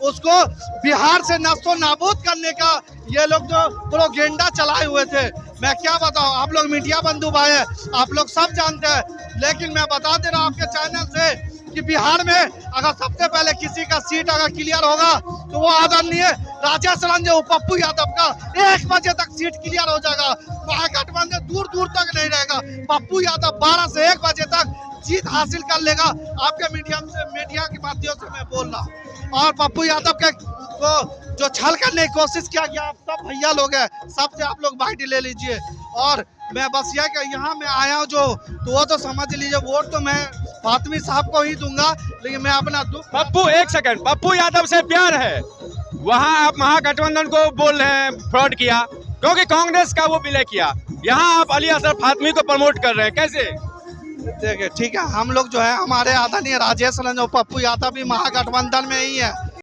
उसको बिहार से नस्तो नाबूद करने का ये लोग जो प्रोपेगेंडा चलाए हुए थे। मैं क्या बताऊं, आप लोग मीडिया बंधु भाई हैं, आप लोग सब जानते हैं, लेकिन मैं बता दे रहा हूं आपके चैनल से कि बिहार में अगर सबसे पहले किसी का सीट अगर क्लियर होगा तो वो आदरणीय राजेश रंजन पप्पू यादव का 1 बजे तक सीट क्लियर हो जाएगा। महागठबंधन दूर दूर तक नहीं रहेगा। पप्पू यादव 12 से 1 बजे तक जीत हासिल कर लेगा। आपके मीडिया के माध्यम से मैं बोल रहा हूँ। और पप्पू यादव के को जो छल करने की कोशिश किया गया, आप सब भैया लोग हैं, सबसे आप लोग बाइट ले लीजिए। और मैं बस यह कि यहाँ मैं आया हूँ जो तो वो तो समझ लीजिए, वोट तो मैं फातमी साहब को ही दूंगा, लेकिन मैं अपना दुख। पप्पू एक सेकंड, पप्पू यादव से प्यार है, वहाँ आप महागठबंधन को बोल रहे हैं फ्रॉड किया क्योंकि कांग्रेस का वो विलय किया, यहाँ आप अली असगर फातमी को प्रमोट कर रहे हैं, कैसे? देखिए ठीक है, हम लोग जो है हमारे आदरणीय राजेश रंजन पप्पू यादव भी महागठबंधन में ही है।